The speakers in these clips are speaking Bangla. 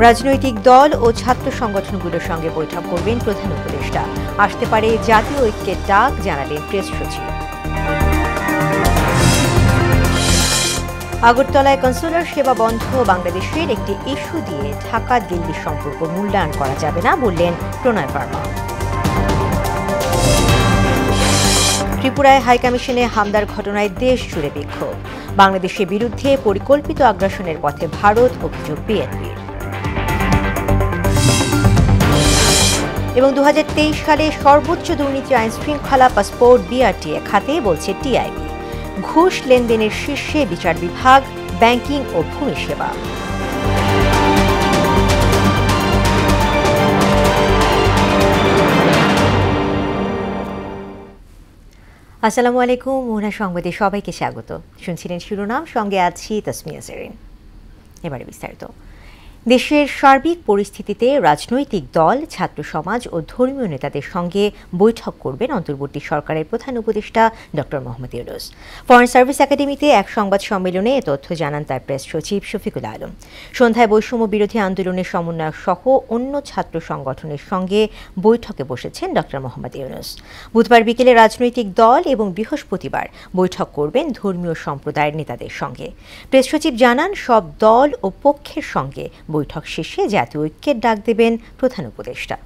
রাজনৈতিক দল ও ছাত্র সংগঠনগুলোর সঙ্গে বৈঠক করবেন প্রধান উপদেষ্টা। আসতে পারে জাতীয় ঐক্যের ডাক, জানালেন প্রেস সচিব। আগরতলায় কনসুলার সেবা বন্ধ বাংলাদেশের একটি ইস্যু দিয়ে ঢাকা দিল্লি সম্পর্ক মূল্যায়ন করা যাবে না, বললেন প্রণয় ভার্মা। ত্রিপুরায় হাইকমিশনে হামলার ঘটনায় দেশ জুড়ে বিক্ষোভ। বাংলাদেশের বিরুদ্ধে পরিকল্পিত আগ্রাসনের পথে ভারত, অভিযোগ বিএনপির। এবং 2023 সালে সর্বোচ্চ দুর্নীতি আইন শৃঙ্খলা পাসপোর্ট বিআরটিএ খাতে, বলছে টিআইবি। ঘুষ লেনদেনের শীর্ষে বিচার বিভাগ, ব্যাংকিং ও ভূমি সেবা। আসসালামু আলাইকুম, মোহনা সংবাদে সবাইকে স্বাগত। শুনছিলেন শিরোনাম, সঙ্গে আছি তাসমিয়া জেরিন। এবারে বিস্তারিত। দেশের সার্বিক পরিস্থিতিতে রাজনৈতিক দল, ছাত্র সমাজ ও ধর্মীয় নেতাদের সঙ্গে বৈঠক করবেন অন্তর্বর্তী সরকারের প্রধান উপদেষ্টা doctor Mohammad Yunus. Foreign service একাডেমিতে এক সংবাদ সম্মেলনে এ তথ্য জানান তার প্রেস সচিব শফিকুল আলম। সন্ধ্যায় বৈষম্য বিরোধী আন্দোলনের সমন্বয়ক সহ অন্য ছাত্র সংগঠনের সঙ্গে বৈঠকে বসেছেন ডক্টর মোহাম্মদ ইউনূস। বুধবার বিকেলে রাজনৈতিক দল এবং বৃহস্পতিবার বৈঠক করবেন ধর্মীয় সম্প্রদায়ের নেতাদের সঙ্গে। প্রেস সচিব জানান, সব দল ও পক্ষের সঙ্গে বৈঠক শেষে জাতীয় ঐক্যের ডাক দেবেন প্রধান উপদেষ্টা।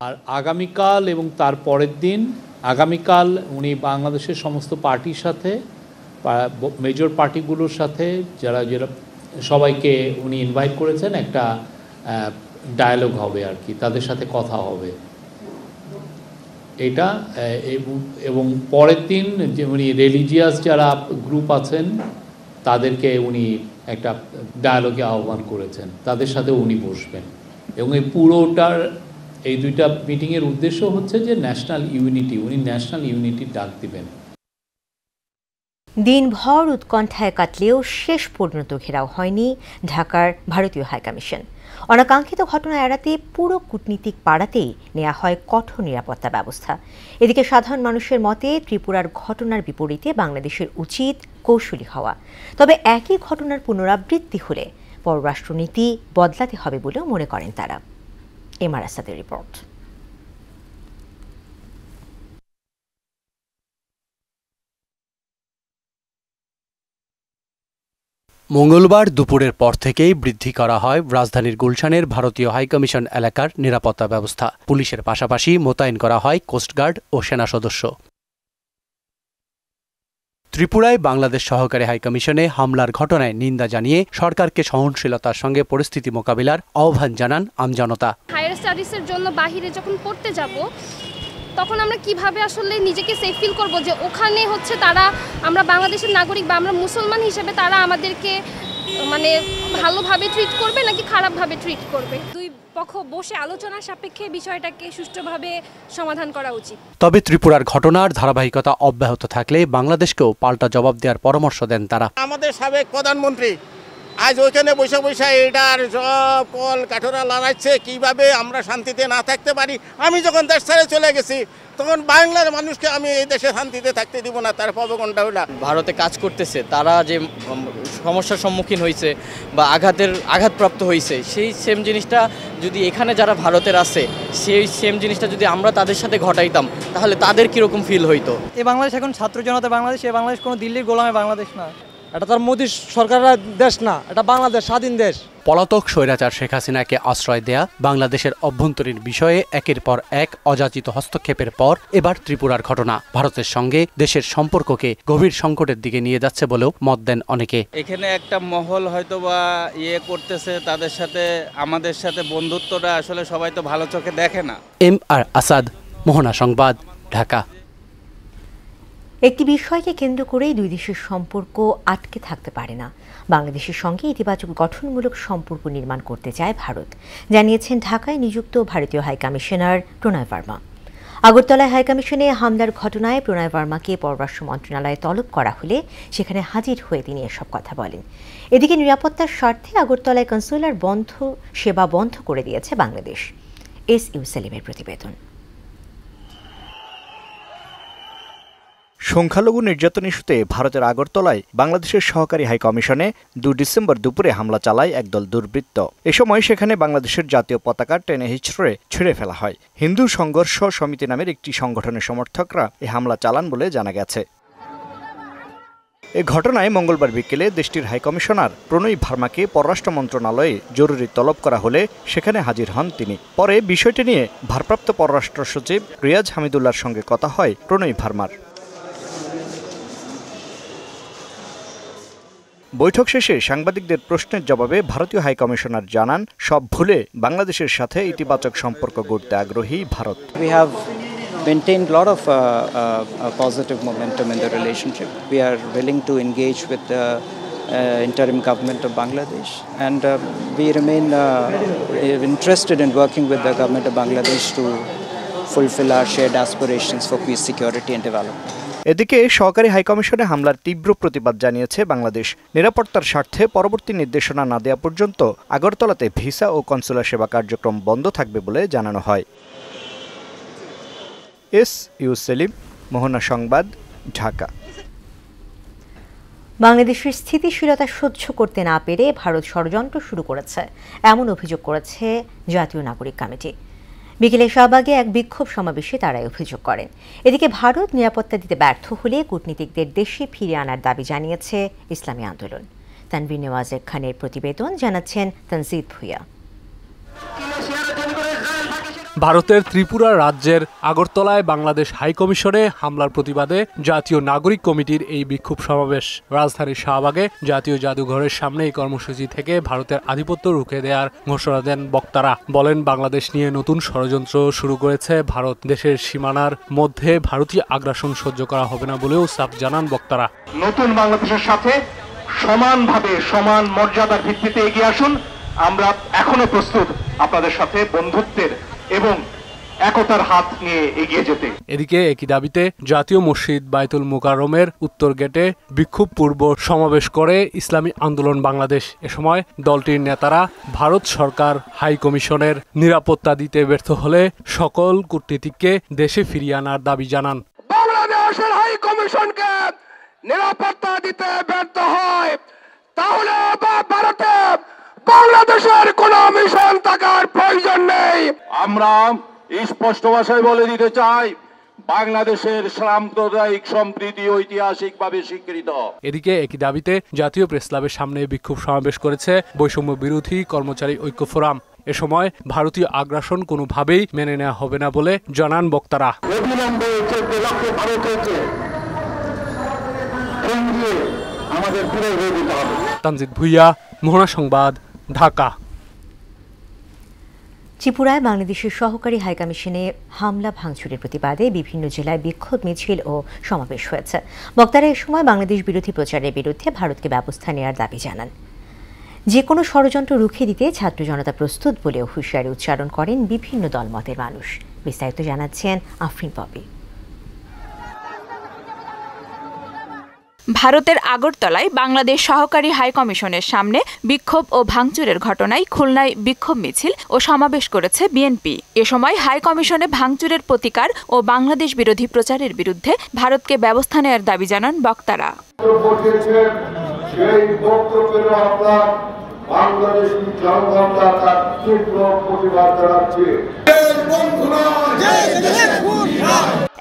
আর আগামীকাল এবং তার পরের দিন, আগামীকাল উনি বাংলাদেশের সমস্ত পার্টির সাথে, মেজর পার্টিগুলোর সাথে যারা সবাইকে উনি ইনভাইট করেছেন, একটা ডায়ালগ হবে আর কি, তাদের সাথে কথা হবে এটা। এবং পরের দিন যে উনি রিলিজিয়াস যারা গ্রুপ আছেন তাদেরকে উনি একটা ডায়ালগে আহ্বান করেছেন, তাদের সাথে উনি বসবেন। এবং এই পুরোটার এই দুইটা মিটিংয়ের উদ্দেশ্য হচ্ছে যে ন্যাশনাল ইউনিটি, উনি ন্যাশনাল ইউনিটির ডাক দিবেন। দিনভর উৎকণ্ঠায় কাটলেও শেষ পর্যন্ত ঘেরাও হয়নি ঢাকার ভারতীয় হাইকমিশন। অনাকাঙ্ক্ষিত ঘটনা এড়াতে পুরো কূটনীতিক পাড়াতেই নেওয়া হয় কঠোর নিরাপত্তা ব্যবস্থা। এদিকে সাধারণ মানুষের মতে ত্রিপুরার ঘটনার বিপরীতে বাংলাদেশের উচিত কৌশলী হওয়া। তবে একই ঘটনার পুনরাবৃত্তি হলে পররাষ্ট্রনীতি বদলাতে হবে বলেও মনে করেন তারা। এমআর আসাদের রিপোর্ট। মঙ্গলবার দুপুরের পর থেকেই বৃদ্ধি করা হয় রাজধানীর গুলশানের ভারতীয় হাইকমিশন এলাকার নিরাপত্তা ব্যবস্থা। পুলিশের পাশাপাশি মোতায়েন করা হয় কোস্টগার্ড ও সেনা সদস্য। ত্রিপুরায় বাংলাদেশ সহকারী হাইকমিশনে হামলার ঘটনায় নিন্দা জানিয়ে সরকারকে সহনশীলতার সঙ্গে পরিস্থিতি মোকাবিলার আহ্বান জানান আমজনতা। হায়ার স্টাডিজের জন্য বাহিরে যখন পড়তে যাব, তখন আমরা কিভাবে আসলে নিজেকে সেফ ফিল করব যে ওখানে হচ্ছে তারা, আমরা বাংলাদেশের নাগরিক বা আমরা মুসলমান হিসেবে তারা আমাদেরকে মানে ভালোভাবে ট্রিট করবে নাকি খারাপভাবে ট্রিট করবে। দুই পক্ষ বসে আলোচনার সাপেক্ষে বিষয়টাকে সুষ্ঠুভাবে সমাধান করা উচিত। তবে ত্রিপুরার ঘটনার ধারাবাহিকতা অব্যাহত থাকলে বাংলাদেশকেও পাল্টা জবাব দেওয়ার পরামর্শ দেন তারা। আমাদের সাবেক প্রধানমন্ত্রী আজ ওইখানে বসে বসে এটার সব কল কাঠোরা লড়াচ্ছে কিভাবে আমরা শান্তিতে না থাকতে পারি। আমি যখন দেশ ছেড়ে চলে গেছি তখন বাংলার মানুষকে আমি এই দেশে শান্তিতে থাকতে দিব না, তার প্রবণতা হলো। ভারতে কাজ করতেছে, তারা যে সমস্যার সম্মুখীন হয়েছে বা আঘাতপ্রাপ্ত হয়েছে, সেই সেম জিনিসটা যদি এখানে যারা ভারতের আছে সেই সেম জিনিসটা যদি আমরা তাদের সাথে ঘটাইতাম তাহলে তাদের কীরকম ফিল হইতো। এই বাংলাদেশ এখন ছাত্র জনতা বাংলাদেশ, এই বাংলাদেশ কোনো দিল্লির গোলামে বাংলাদেশ না। এটা তার মোদী সরকারের দেশ না, এটা বাংলাদেশ স্বাধীন দেশ। পলাতক স্বৈরাচার শেখ হাসিনাকে আশ্রয় দেয়া, বাংলাদেশের অভ্যন্তরীণ বিষয়ে একের পর এক অযাচিত হস্তক্ষেপের পর এবার ত্রিপুরার ঘটনা ভারতের সঙ্গে দেশের সম্পর্ককে গভীর সংকটের দিকে নিয়ে যাচ্ছে বলেও মত দেন অনেকে। এখানে একটা মহল হয়তো বা করতেছে, তাদের সাথে আমাদের সাথে বন্ধুত্বটা আসলে সবাই তো ভালো চোখে দেখে না। এমআর আসাদ, মোহনা সংবাদ, ঢাকা। একটি বিষয়কে কেন্দ্র করেই দুই দেশের সম্পর্ক আটকে থাকতে পারে না। বাংলাদেশের সঙ্গে ইতিবাচক গঠনমূলক সম্পর্ক নির্মাণ করতে চায় ভারত, জানিয়েছেন ঢাকায় নিযুক্ত ভারতীয় হাইকমিশনার প্রণয় ভার্মা। আগরতলায় হাইকমিশনে হামলার ঘটনায় প্রণয় ভার্মাকে পররাষ্ট্র মন্ত্রণালয়ে তলব করা হলে সেখানে হাজির হয়ে তিনি এসব কথা বলেন। এদিকে নিরাপত্তার স্বার্থে আগরতলায় কনসুলার সেবা বন্ধ করে দিয়েছে বাংলাদেশ। এস ইউ সেলিমের প্রতিবেদন। সংখ্যালঘু নির্যাতন ইস্যুতে ভারতের আগরতলায় বাংলাদেশের সহকারী হাই কমিশনে 2 ডিসেম্বর দুপুরে হামলা চালায় একদল দুর্বৃত্ত। এ সময় সেখানে বাংলাদেশের জাতীয় পতাকা টেনে হিঁচড়ে ছিঁড়ে ফেলা হয়। হিন্দু সংঘর্ষ সমিতি নামের একটি সংগঠনের সমর্থকরা এ হামলা চালান বলে জানা গেছে। এ ঘটনায় মঙ্গলবার বিকেলে দেশটির হাইকমিশনার প্রণয় ভার্মাকে পররাষ্ট্র মন্ত্রণালয়ে জরুরি তলব করা হলে সেখানে হাজির হন তিনি। পরে বিষয়টি নিয়ে ভারপ্রাপ্ত পররাষ্ট্র সচিব রিয়াজ হামিদুল্লাহর সঙ্গে কথা হয় প্রণয় ভার্মার। বৈঠক শেষে সাংবাদিকদের প্রশ্নের জবাবে ভারতীয় হাইকমিশনার জানান, সব ভুলে বাংলাদেশের সাথে ইতিবাচক সম্পর্ক গড়তে আগ্রহী Bharat. Maintained a lot of positive momentum in the relationship. We are willing to engage with the interim government of Bangladesh, and we remain interested in working with the government of Bangladesh to fulfill our shared aspirations for peace, security and development. এদিকে সহকারী হাইকমিশনে হামলার তীব্র প্রতিবাদ জানিয়েছে বাংলাদেশ। নিরাপত্তার স্বার্থে পরবর্তী নির্দেশনা না দেওয়া পর্যন্ত আগরতলাতে ভিসা ও কনসুলার সেবা কার্যক্রম বন্ধ থাকবে বলে জানানো হয়। ইউ সেলিম, মোহনা সংবাদ, ঢাকা। বাংলাদেশের স্থিতিশীলতা সহ্য করতে না পেরে ভারত ষড়যন্ত্র শুরু করেছে এমন অভিযোগ করেছে জাতীয় নাগরিক কমিটি। বিকেলে শাহবাগে এক বিক্ষোভ সমাবেশে তারাই অভিযোগ করেন। এদিকে ভারত নিরাপত্তা দিতে ব্যর্থ হলে কূটনীতিকদের দেশে ফিরিয়ে আনার দাবি জানিয়েছে ইসলামী আন্দোলন। তানভীর নেওয়াজের খানের প্রতিবেদন, জানাচ্ছেন তানজিদ ভুঁইয়া। ভারতের ত্রিপুরা রাজ্যের আগরতলায় বাংলাদেশ হাইকমিশনে হামলার প্রতিবাদে জাতীয় নাগরিক কমিটির এই বিক্ষোভ সমাবেশ। রাজধানীর শাহবাগে জাতীয় জাদুঘরের সামনে এই কর্মসূচি থেকে ভারতের আধিপত্য রুখে দেওয়ার ঘোষণা দেন বক্তারা। বলেন, বাংলাদেশ নিয়ে নতুন ষড়যন্ত্র শুরু করেছে ভারত। দেশের সীমানার মধ্যে ভারতীয় আগ্রাসন সহ্য করা হবে না বলেও সাফ জানান বক্তারা। নতুন বাংলাদেশের সাথে সমানভাবে সমান মর্যাদার ভিত্তিতে এগিয়ে আসুন। আমরা এখনো প্রস্তুত আপনাদের সাথে বন্ধুত্বের এবং একতার হাত নিয়ে এগিয়ে যেতে। এদিকে একই দাবিতে জাতীয় মসজিদ বাইতুল মুকাররমের উত্তর গেটে বিক্ষোভ পূর্ব সমাবেশ করে ইসলামী আন্দোলন বাংলাদেশ। এ সময় দলটির নেতারা ভারত সরকার হাই কমিশনের নিরাপত্তা দিতে ব্যর্থ হলে সকল কূটনীতিককে দেশে ফিরিয়ে আনার দাবি জানান। বাংলাদেশের হাই কমিশনকে নিরাপত্তা দিতে ব্যর্থ হয় তাহলে ভারতে বাংলাদেশের কোন মিশন থাকার প্রয়োজন নেই। আমরা স্পষ্ট ভাষায় বলে দিতে চাই, বাংলাদেশের সাম্প্রদায়িক সম্প্রীতি ঐতিহাসিকভাবে স্বীকৃত। এদিকে একই দাবিতে জাতীয় প্রেসক্লাবের সামনে বিক্ষোভ সমাবেশ করেছে বৈষম্য বিরোধী কর্মচারী ঐক্য ফোরাম। এ সময় ভারতীয় আগ্রাসন কোনোভাবেই মেনে নেওয়া হবে না বলে জানান বক্তারা। তানজিদ ভুঁইয়া, মোহনা সংবাদ, ঢাকা। ত্রিপুরায় বাংলাদেশের সহকারী হাইকমিশনে হামলা ভাঙচুরের প্রতিবাদে বিভিন্ন জেলায় বিক্ষোভ মিছিল ও সমাবেশ হয়েছে। বক্তারা এ সময় বাংলাদেশ বিরোধী প্রচারের বিরুদ্ধে ভারতকে ব্যবস্থা নেওয়ার দাবি জানান। যে কোনো ষড়যন্ত্র রুখে দিতে ছাত্র জনতা প্রস্তুত বলেও হুঁশিয়ারি উচ্চারণ করেন বিভিন্ন দলমতের মানুষ। বিস্তারিত জানাচ্ছেন আফরিন পপি। ভারতের আগরতলায় বাংলাদেশ সহকারী হাইকমিশনের সামনে বিক্ষোভ ও ভাঙচুরের ঘটনায় খুলনায় বিক্ষোভ মিছিল ও সমাবেশ করেছে বিএনপি। এ সময় হাইকমিশনে ভাঙচুরের প্রতিকার ও বাংলাদেশ বিরোধী প্রচারের বিরুদ্ধে ভারতকে ব্যবস্থা নেওয়ার দাবি জানান বক্তারা।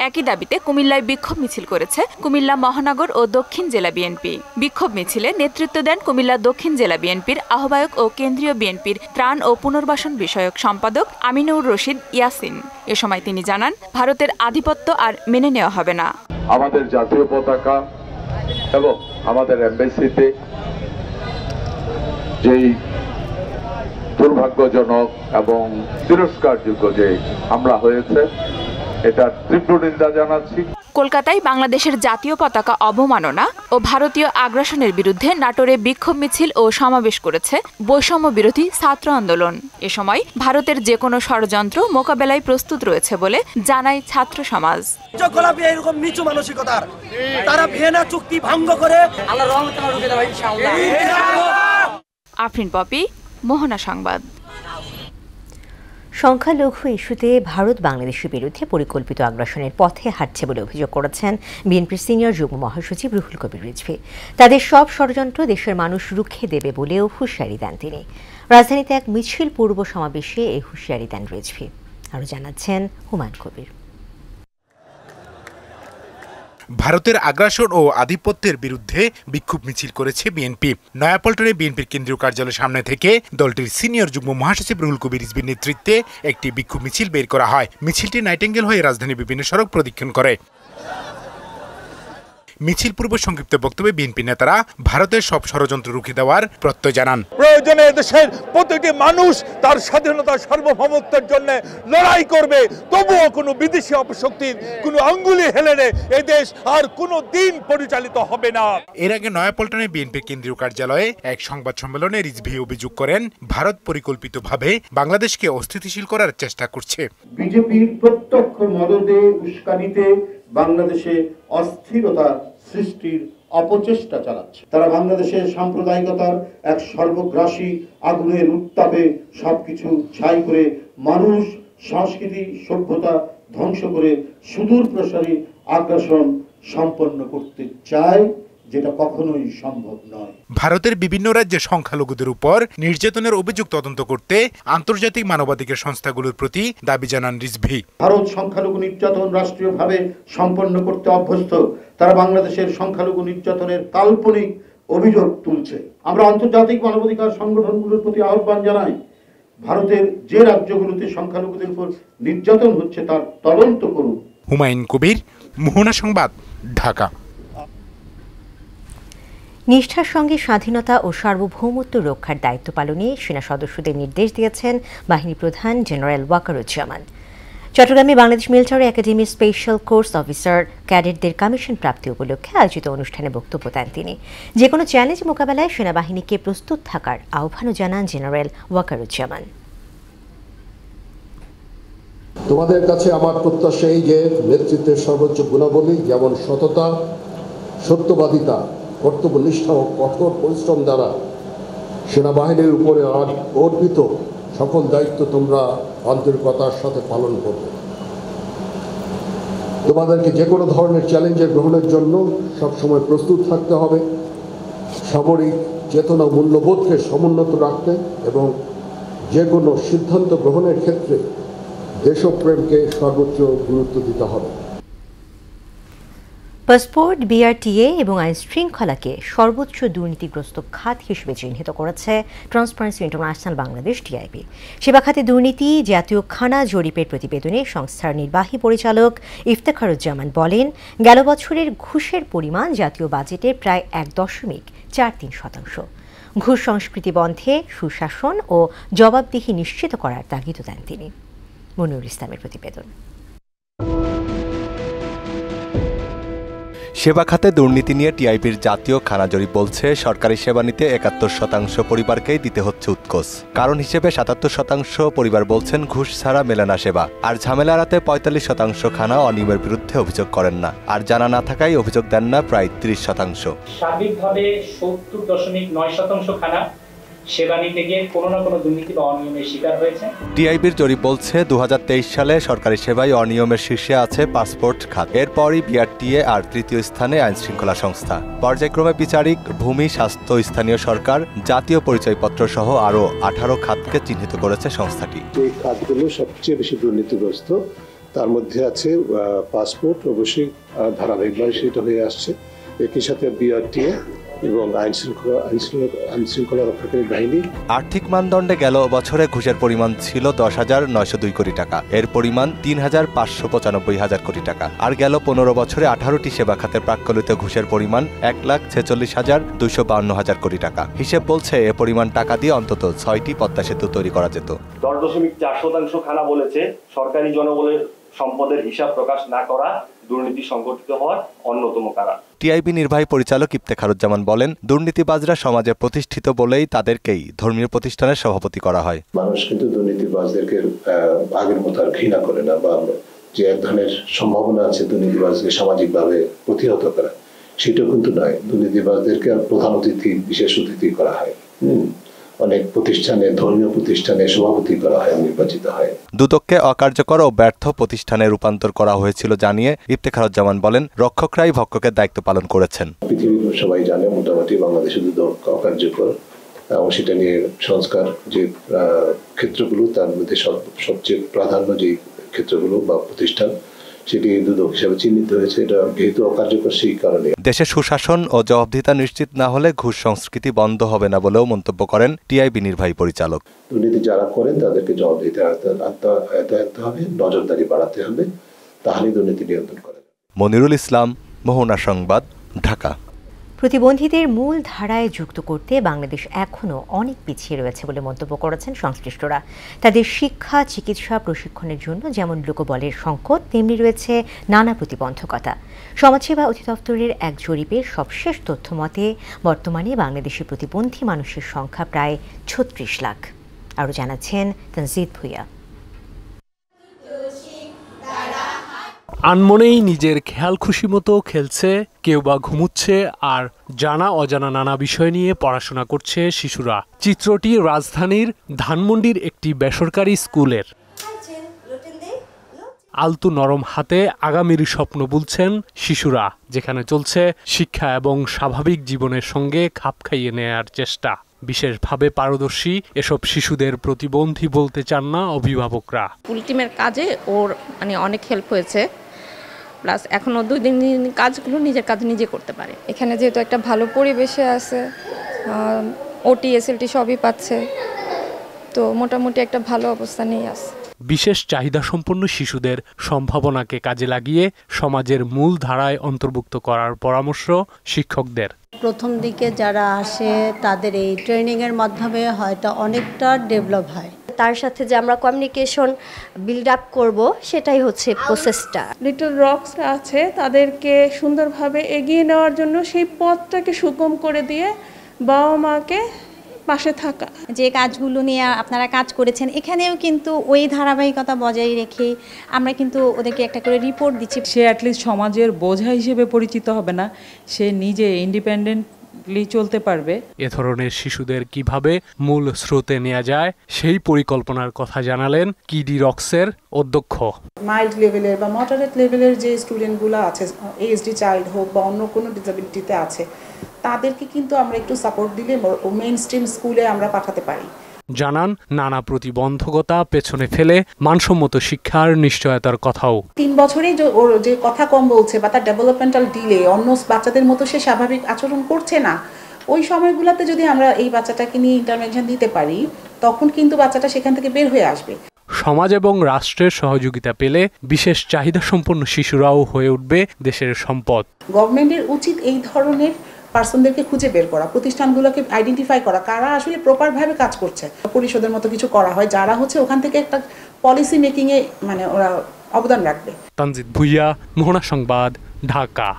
একই দাবিতে কুমিল্লায় বিক্ষোভ মিছিল করেছে কুমিল্লা মহানগর ও দক্ষিণ জেলা বিএনপি। বিক্ষোভ মিছিলে নেতৃত্ব দেন কুমিল্লা দক্ষিণ জেলা বিএনপির আহ্বায়ক ও কেন্দ্রীয় বিএনপির ত্রাণ ও পুনর্বাসন বিষয়ক সম্পাদক আমিনুর রশিদ ইয়াসিন। এ সময় তিনি জানান, ভারতের আধিপত্য আর মেনে নেওয়া হবে না। আমাদের জাতীয় পতাকা এবং আমাদের এমবাসিতে যেই দুর্ভাগ্যজনক এবং তিরস্কারযোগ্য যে হামলা হয়েছে, এটা তীব্র নিন্দা জানাচ্ছি। কলকাতায় বাংলাদেশের জাতীয় পতাকা অবমাননা ও ভারতীয় আগ্রাসনের বিরুদ্ধে নাটোরে বিক্ষোভ মিছিল ও সমাবেশ করেছে বৈষম্য বিরোধী ছাত্র আন্দোলন। এ সময় ভারতের যে কোনো ষড়যন্ত্র মোকাবেলায় প্রস্তুত রয়েছে বলে জানায় ছাত্র সমাজ। এরকম নিচু মানসিকতার তারা ভিয়েনা চুক্তি ভঙ্গ করে আফরিন পপি, মোহনা সংবাদ। সংখ্যালঘু ইস্যুতে ভারত বাংলাদেশের বিরুদ্ধে পরিকল্পিত আগ্রাসনের পথে হাঁটছে বলে অভিযোগ করেছেন বিএনপির সিনিয়র যুগ্ম মহাসচিব রুহুল কবির রিজভী। তাদের সব ষড়যন্ত্র দেশের মানুষ রুখে দেবে বলেও হুঁশিয়ারি দেন তিনি। রাজধানীতে এক মিছিল পূর্ব সমাবেশে এই হুঁশিয়ারি দেন রিজভী। আরও জানাচ্ছেন হুমায়ুন কবির। ভারতের আগ্রাসন ও আধিপত্যের বিরুদ্ধে বিক্ষোভ মিছিল করেছে বিএনপি। নয়াপল্টনে বিএনপির কেন্দ্রীয় কার্যালয়ের সামনে থেকে দলটির সিনিয়র যুগ্ম মহাসচিব রুহুল কবির রিজভীর নেতৃত্বে একটি বিক্ষোভ মিছিল বের করা হয়। মিছিলটি নাইটেঙ্গেল হয়ে রাজধানীর বিভিন্ন সড়ক প্রদক্ষিণ করে। মিছিল পূর্ব সংক্ষিপ্ত বক্তব্যে বিএনপি নেতারা ভারতের সব ষড়যন্ত্র রুখে দেওয়ার প্রত্যয় জানান। প্রয়োজনে দেশের প্রতিটি মানুষ তার স্বাধীনতা সার্বভৌমত্বের জন্য লড়াই করবে, তবুও কোনো বিদেশি অপশক্তির কোনো আঙ্গুলি হেলে এই দেশ আর কোনো দিন পরিচালিত হবে না। এর আগে নয়াপল্টনে বিএনপির কেন্দ্রীয় কার্যালয়ে এক সংবাদ সম্মেলনে রিজভী অভিযোগ করেন, ভারত পরিকল্পিতভাবে বাংলাদেশকে অস্থিতিশীল করার চেষ্টা করছে। বিজেপির প্রত্যক্ষ মদদে উস্কানিতে বাংলাদেশে অস্থিরতা সৃষ্টির অপচেষ্টা চালাচ্ছে। তারা বাংলাদেশের সাম্প্রদায়িকতার এক সর্বগ্রাসী আগুনের উত্তাপে সবকিছু ছাই করে মানুষ, সংস্কৃতি, সভ্যতা ধ্বংস করে সুদূর প্রসারী আগ্রাসন সম্পন্ন করতে চায়, যেটা কখনোই সম্ভব নয়। ভারতের বিভিন্ন রাজ্যে সংখ্যালঘুদের উপর নির্যাতনের অভিযোগ তদন্ত করতে আন্তর্জাতিক মানবাধিকার সংস্থাগুলোর প্রতি দাবি জানান রিজভী। ভারত সংখ্যালঘু নির্যাতন রাষ্ট্রীয়ভাবে সম্পন্ন করতে অভ্যস্ত। তারা বাংলাদেশের সংখ্যালঘু নির্যাতনের কাল্পনিক অভিযোগ তুলছে। আমরা আন্তর্জাতিক মানবাধিকার সংগঠনগুলোর প্রতি আহ্বান জানাই, ভারতের যে রাজ্যগুলোতে সংখ্যালঘুদের উপর নির্যাতন হচ্ছে তার তদন্ত করুন। হুমায়ুন কবির, মোহনা সংবাদ, ঢাকা। নিষ্ঠার সঙ্গে স্বাধীনতা ও সার্বভৌমত্ব রক্ষার দায়িত্ব পালনে সেনা সদস্যদের নির্দেশ দিয়েছেন বাহিনী প্রধান জেনারেল ওয়াকারুজ্জামান। চট্টগ্রামে বাংলাদেশ মিলিটারি একাডেমির স্পেশাল কোর্স অফিসার ক্যাডেটদের কমিশন প্রাপ্তি উপলক্ষে আয়োজিত অনুষ্ঠানে বক্তব্য দেন তিনি। যে কোনো চ্যালেঞ্জ মোকাবেলায় সেনাবাহিনীকে প্রস্তুত থাকার আহ্বানও জানান জেনারেল ওয়াকারুজ্জামান। তোমাদের কাছে আমার প্রত্যাশা এই যে নেতৃত্বের সর্বোচ্চ গুণাবলী যেমন সততা, সত্যবাদিতা, কর্তব্যনিষ্ঠা ও কঠোর পরিশ্রম দ্বারা সেনাবাহিনীর উপরে অর্পিত সকল দায়িত্ব তোমরা আন্তরিকতার সাথে পালন করবে। তোমাদেরকে যে কোনো ধরনের চ্যালেঞ্জের গ্রহণের জন্য সবসময় প্রস্তুত থাকতে হবে, সামরিক চেতনা মূল্যবোধকে সমুন্নত রাখতে এবং যে কোনো সিদ্ধান্ত গ্রহণের ক্ষেত্রে দেশপ্রেমকে সর্বোচ্চ গুরুত্ব দিতে হবে। পাসপোর্ট, বিআরটিএ এবং আইন শৃঙ্খলাকে সর্বোচ্চ দুর্নীতিগ্রস্ত খাত হিসেবে চিহ্নিত করেছে ট্রান্সপারেন্সি ইন্টারন্যাশনাল বাংলাদেশ টিআইবি। সেবা খাতে দুর্নীতি জাতীয় খানা জরিপের প্রতিবেদনে সংস্থার নির্বাহী পরিচালক ইফতেখারুজ্জামান বলেন, গেল বছরের ঘুষের পরিমাণ জাতীয় বাজেটের প্রায় 1.43%। ঘুষ সংস্কৃতি বন্ধে সুশাসন ও জবাবদিহি নিশ্চিত করার তাগিদ দেন তিনি। মনিরুল ইসলামের প্রতিবেদন। সেবা খাতে দুর্নীতি নিয়ে টিআইবির জাতীয় খানা জরিপ বলছে, সরকারি সেবা নিতে 71% পরিবারকেই দিতে হচ্ছে উৎকোচ। কারণ হিসেবে 77% পরিবার বলছেন ঘুষ ছাড়া মেলে না সেবা। আর ঝামেলা এড়াতে 45% খানা অনিয়মের বিরুদ্ধে অভিযোগ করেন না, আর জানা না থাকায় অভিযোগ দেন না প্রায় 30%। সার্বিকভাবে 70.9% খানা সেবা নিতে গিয়ে কোনো না কোনো দুর্নীতি বা অনিয়মের শিকার হয়েছে। টিআইবির জরিপ বলছে 2023 সালে সরকারি সেবায় অনিয়মের শীর্ষে আছে পাসপোর্ট খাত, এরপরই বিআরটিএ আর তৃতীয় স্থানে আইন শৃঙ্খলা সংস্থা। পর্যায়ক্রমে বিচারিক, ভূমি, স্বাস্থ্য, স্থানীয় সরকার, জাতীয় পরিচয়পত্র সহ আরও 18 খাতকে চিহ্নিত করেছে সংস্থাটি। এই খাতগুলো সবচেয়ে বেশি দুর্নীতিগ্রস্ত, তার মধ্যে আছে পাসপোর্ট, অবশ্যই ধারাবাহিকভাবে সেটা হয়ে আসছে, একই সাথে বিআরটিএ এবং আইন শৃঙ্খলা রক্ষাকারী বাহিনী। আর্থিক মানদণ্ডে গেল বছরে ঘুষের পরিমাণ ছিল 10,902 কোটি টাকা, এর পরিমাণ 3,595,000 কোটি টাকা। আর গেল 15 বছরে 18টি সেবা খাতে প্রাক্কলিত ঘুষের পরিমাণ 1,46,252 কোটি টাকা। হিসেব বলছে এ পরিমাণ টাকা দিয়ে অন্তত 6টি পদ্মা সেতু তৈরি করা যেত। 10.4% খানা বলেছে সরকারি জনবলের সম্পদের হিসাব প্রকাশ না করা দুর্নীতি সংগঠিত হওয়ার অন্যতম কারণ। টিআইবি নির্বাহী পরিচালক ইফতেখারুজ্জামান বলেন, দুর্নীতিবাজরা সমাজে প্রতিষ্ঠিত বলেই তাদেরকেই ধর্মীয় প্রতিষ্ঠানের সভাপতি করা হয়। মানুষ কিন্তু দুর্নীতিবাজদেরকে আগের মতো আর ঘৃণা করে না, বা যে এক ধরনের সম্ভাবনা আছে দুর্নীতিবাজকে সামাজিকভাবে প্রতিহত করা, সেটাও কিন্তু নয়। দুর্নীতিবাজদেরকে আর প্রধান অতিথি, বিশেষ অতিথি করা হয়। অনেক প্রতিষ্ঠানে, ধর্মীয় প্রতিষ্ঠানে সভাপতি করা হয়, নির্বাচিত হয়। দুদককে অকার্যকর ও ব্যর্থ প্রতিষ্ঠানে রূপান্তর করা হয়েছিল জানিয়ে ইফতেখারুজ্জামান বলেন, রক্ষকরাই ভক্ষকের দায়িত্ব পালন করেছেন। পৃথিবীর সবাই জানে মোটামুটি বাংলাদেশে দুদক অকার্যকর, এবং সেটা নিয়ে সংস্কার যে ক্ষেত্রগুলো, তার মধ্যে সবচেয়ে প্রাধান্য যে ক্ষেত্রগুলো বা প্রতিষ্ঠান, সেটি দুদক হিসাবে চিহ্নিত হয়েছে। এটা যেহেতু অকার্যকর, সেই কারণে দেশে সুশাসন ও জবাবদিহিতা নিশ্চিত না হলে ঘুষ সংস্কৃতি বন্ধ হবে না বলেও মন্তব্য করেন টিআইবি নির্বাহী পরিচালক। দুর্নীতি যারা করেন তাদেরকে জবাবদিহিতা আনতে হবে, নজরদারি বাড়াতে হবে, তাহলেই দুর্নীতি নিয়ন্ত্রণ করা যাবে। মনিরুল ইসলাম, মোহনা সংবাদ, ঢাকা। প্রতিবন্ধীদের মূল ধারায় যুক্ত করতে বাংলাদেশ এখনও অনেক পিছিয়ে রয়েছে বলে মন্তব্য করেছেন সংশ্লিষ্টরা। তাদের শিক্ষা, চিকিৎসা, প্রশিক্ষণের জন্য যেমন লোকবলের সংকট, তেমনি রয়েছে নানা প্রতিবন্ধকতা। সমাজসেবা অধিদপ্তরের এক জরিপে সবশেষ তথ্য মতে বর্তমানে বাংলাদেশের প্রতিবন্ধী মানুষের সংখ্যা প্রায় ৩৬ লাখ। আরও জানাচ্ছেন তানজিদ ভুইয়া। আনমনেই নিজের খেয়াল খুশি মতো খেলছে, কেউ বা ঘুমুচ্ছে, আর জানা অজানা নানা বিষয় নিয়ে পড়াশোনা করছে শিশুরা। চিত্রটি রাজধানীর ধানমন্ডির একটি বেসরকারি স্কুলের। আলতু নরম হাতে আগামীর স্বপ্ন বুনছেন শিশুরা, যেখানে চলছে শিক্ষা এবং স্বাভাবিক জীবনের সঙ্গে খাপ খাইয়ে নেয়ার চেষ্টা। বিশেষভাবে পারদর্শী এসব শিশুদের প্রতিবন্ধী বলতে চান না অভিভাবকরা। স্কুল টিমের কাজে ওর অনেক হেল্প হয়েছে, প্লাস এখনো 2 দিন কাজগুলো নিজের কাজ নিজে করতে পারে। এখানে যেহেতু একটা ভালো পরিবেশে আছে, ওটি এসএলটি সবই পাচ্ছে, তো মোটামুটি একটা ভালো অবস্থানেই আছে। বিশেষ চাহিদা সম্পন্ন শিশুদের সম্ভাবনাকে কাজে লাগিয়ে সমাজের মূল ধারায় অন্তর্ভুক্ত করার পরামর্শ শিক্ষকদের। প্রথম দিকে যারা আসে তাদের এই ট্রেনিংয়ের মাধ্যমে হয়তো অনেকটা ডেভেলপ হয়। তার সাথে যে আমরা কমিউনিকেশন বিল্ড আপ করব, সেটাই হচ্ছে প্রসেসটা। লিটল রক্স আছে, তাদেরকে সুন্দরভাবে এগিয়ে নেওয়ার জন্য সেই পথটাকে সুগম করে দিয়ে বাবা মাকে পাশে থাকা। যে কাজগুলো নিয়ে আপনারা কাজ করেছেন, এখানেও কিন্তু ওই ধারাবাহিকতা বজায় রেখে আমরা কিন্তু ওদেরকে একটা করে রিপোর্ট দিচ্ছি। সে অ্যাটলিস্ট সমাজের বোঝা হিসেবে পরিচিত হবে না, সে নিজে ইন্ডিপেন্ডেন্টলি চলতে পারবে। এ ধরনের শিশুদের কিভাবে মূল স্রোতে নেওয়া যায় সেই পরিকল্পনার কথা জানালেন কিডি রক্সের অধ্যক্ষ। মাইল্ড লেভেলের বা মডারেট লেভেলের যে স্টুডেন্টগুলো আছে, এএসডি চাইল্ড হোক বা অন্য কোনো ডিসেবিলিটিতে আছে, তাদেরকে কিন্তু আমরা একটু সাপোর্ট দিলে মেইন স্ট্রিম স্কুলে আমরা পাঠাতে পারি। জানান নানা প্রতিবন্ধকতা পেছনে ফেলে মানসম্মত শিক্ষার নিশ্চয়তার কথাও। 3 বছরেই ওর যে কথা কম বলছে বা তার ডেভেলপমেন্টাল ডিলে, অন্য বাচ্চাদের মতো সে স্বাভাবিক আচরণ করছে না, ওই সময়গুলোতে যদি আমরা এই বাচ্চাটাকে নিয়ে ইন্টারভেনশন দিতে পারি, তখন কিন্তু বাচ্চাটা সেখান থেকে বের হয়ে আসবে। সমাজ এবং রাষ্ট্রের সহযোগিতা পেলে বিশেষ চাহিদা সম্পন্ন শিশুরাও হয়ে উঠবে দেশের সম্পদ। গভর্নমেন্টের উচিত এই ধরনের পার্সনদেরকে খুঁজে বের করা, প্রতিষ্ঠানগুলোকে আইডেন্টিফাই করা, কারা আসলে প্রপারভাবে কাজ করছে। পরিষদের মতো কিছু করা হয়, যারা হচ্ছে ওখান থেকে একটা পলিসি মেকিংয়ে ওরা অবদান রাখবে। তানজিদ ভুইয়া, মোহনা সংবাদ, ঢাকা।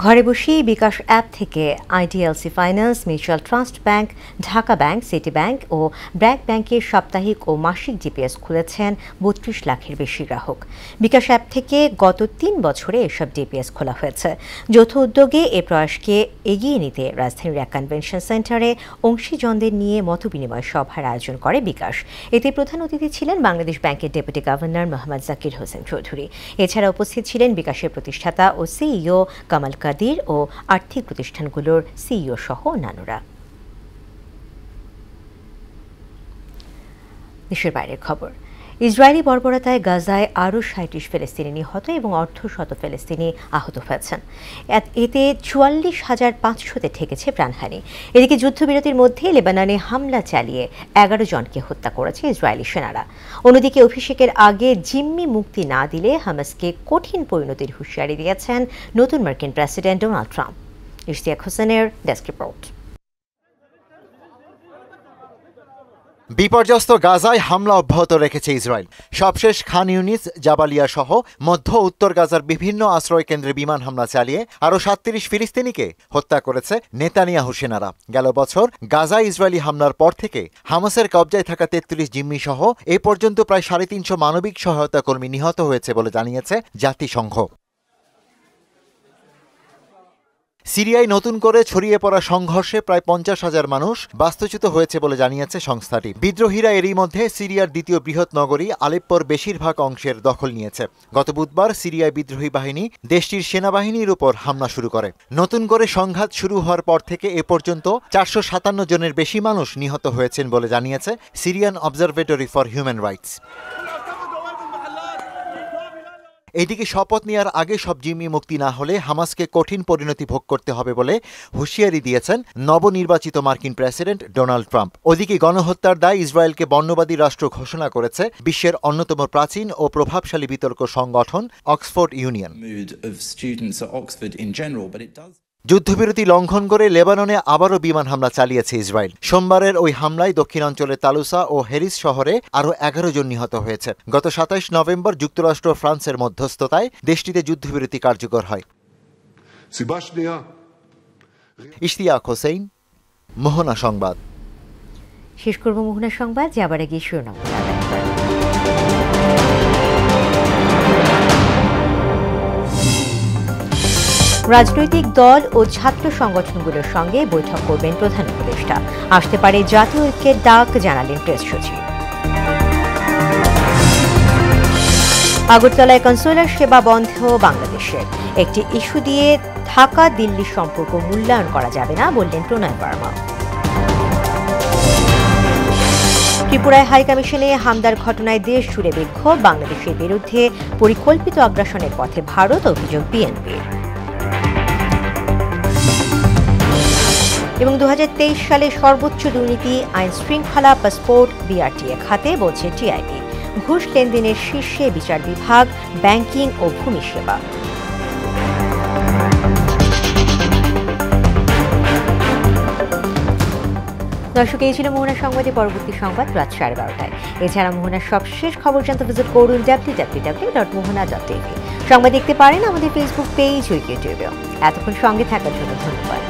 ঘরে বসেই বিকাশ অ্যাপ থেকে IDLC finance, mutual trust bank, Dhaka bank, city bank ও ব্র্যাক ব্যাংকের সাপ্তাহিক ও মাসিক জিপিএস খুলেছেন 32 লাখের বেশি গ্রাহক। বিকাশ অ্যাপ থেকে গত 3 বছরে এসব জিপিএস খোলা হয়েছে। যৌথ উদ্যোগে এ প্রয়াসকে এগিয়ে নিতে রাজধানীর এক কনভেনশন সেন্টারে অংশীজনদের নিয়ে মতবিনিময় সভার আয়োজন করে বিকাশ। এতে প্রধান অতিথি ছিলেন বাংলাদেশ ব্যাংকের ডেপুটি গভর্নর মোহাম্মদ জাকির হোসেন চৌধুরী। এছাড়া উপস্থিত ছিলেন বিকাশের প্রতিষ্ঠাতা ও সিইও কামাল কাদির ও আর্থিক প্রতিষ্ঠানগুলোর সিইও সহ অন্যান্যরা। দেশের বাইরের খবর। ইসরায়েলি বর্বরতায় গাজায় আরও 37 ফিলিস্তিনি নিহত এবং অর্ধশত ফিলিস্তিনি আহত হয়েছেন। এতে 44,500-তে ঠেকেছে প্রাণহানি। এদিকে যুদ্ধবিরতির মধ্যে লেবাননে হামলা চালিয়ে 11 জনকে হত্যা করেছে ইসরায়েলি সেনারা। অন্যদিকে অভিষেকের আগে জিম্মি মুক্তি না দিলে হামাসকে কঠিন পরিণতির হুঁশিয়ারি দিয়েছেন নতুন মার্কিন প্রেসিডেন্ট ডোনাল্ড ট্রাম্প। ইশতিয়াক হোসেনের ডেস্ক রিপোর্ট। বিপর্যস্ত গাজায় হামলা অব্যাহত রেখেছে ইসরায়েল। সবশেষ খান ইউনিস, জাবালিয়া সহ মধ্য উত্তর গাজার বিভিন্ন আশ্রয় কেন্দ্রে বিমান হামলা চালিয়ে আরও 37 ফিলিস্তিনিকে হত্যা করেছে নেতানিয়াহু সেনারা। গেল বছর গাজায় ইসরায়েলি হামলার পর থেকে হামাসের কবজায় থাকা 33 জিম্মি সহ এ পর্যন্ত প্রায় 350 মানবিক সহায়তা কর্মী নিহত হয়েছে বলে জানিয়েছে জাতিসংঘ। সিরিয়ায় নতুন করে ছড়িয়ে পড়া সংঘর্ষে প্রায় 50,000 মানুষ বাস্তুচ্যুত হয়েছে বলে জানিয়েছে সংস্থাটি। বিদ্রোহীরা এরই মধ্যে সিরিয়ার দ্বিতীয় বৃহৎ নগরী আলেপ্পোর বেশিরভাগ অংশের দখল নিয়েছে। গত বুধবার সিরিয়ায় বিদ্রোহী বাহিনী দেশটির সেনাবাহিনীর উপর হামলা শুরু করে। নতুন করে সংঘাত শুরু হওয়ার পর থেকে এ পর্যন্ত 457 জনের বেশি মানুষ নিহত হয়েছেন বলে জানিয়েছে Syrian observatory for human rights. এদিকে শপথ নেওয়ার আগে সব জিম্মি মুক্তি না হলে হামাসকে কঠিন পরিণতি ভোগ করতে হবে বলে হুঁশিয়ারি দিয়েছেন নবনির্বাচিত মার্কিন প্রেসিডেন্ট ডোনাল্ড ট্রাম্প। ওদিকে গণহত্যার দায় ইসরায়েলকে বর্ণবাদী রাষ্ট্র ঘোষণা করেছে বিশ্বের অন্যতম প্রাচীন ও প্রভাবশালী বিতর্ক সংগঠন অক্সফোর্ড ইউনিয়ন। যুদ্ধবিরতি লঙ্ঘন করে লেবাননে আবারও বিমান হামলা চালিয়েছে ইসরায়েল। সোমবারের ওই হামলায় দক্ষিণাঞ্চলের তালুসা ও হেরিস শহরে আরও 11 জন নিহত হয়েছে। গত 27 নভেম্বর যুক্তরাষ্ট্র ফ্রান্সের মধ্যস্থতায় দেশটিতে যুদ্ধবিরতি কার্যকর হয়। ইশতিয়াক হোসেন, মোহনা সংবাদ। শেষ করব মোহনা সংবাদ, যাবার আগে শিরোনাম। রাজনৈতিক দল ও ছাত্র সংগঠনগুলোর সঙ্গে বৈঠক করবেন প্রধান উপদেষ্টা। আসতে পারে জাতীয় ঐক্যের ডাক, জানালেন প্রেস সচিব। আগরতলায় কনসুলার সেবা বন্ধ বাংলাদেশের। একটি ইস্যু দিয়ে ঢাকা দিল্লি সম্পর্ক মূল্যায়ন করা যাবে না, বললেন প্রণয় বর্মা। ত্রিপুরায় হাইকমিশনে হামলার ঘটনায় দেশ জুড়ে বিক্ষোভ। বাংলাদেশের বিরুদ্ধে পরিকল্পিত আগ্রাসনের পথে ভারত, অভিযোগ বিএনপির। এবং 2023 সালে সর্বোচ্চ দুর্নীতি আইন শৃঙ্খলা, পাসপোর্ট, বিআরটিএ খাতে, বলছে টিআইবি। ঘুষ লেনদেনের শীর্ষে বিচার বিভাগ, ব্যাংকিং ও ভূমি সেবা। দর্শক, এই ছিল মোহনা সংবাদে। পরবর্তী সংবাদ রাত 12:30টায়। এছাড়া মোহনার সবশেষ খবর জানতে ভিজিট করুন www.mohana.tv। সংবাদ দেখতে পারেন আমাদের ফেসবুক পেজ ও ইউটিউবেও। এতক্ষণ সঙ্গে থাকার জন্য ধন্যবাদ।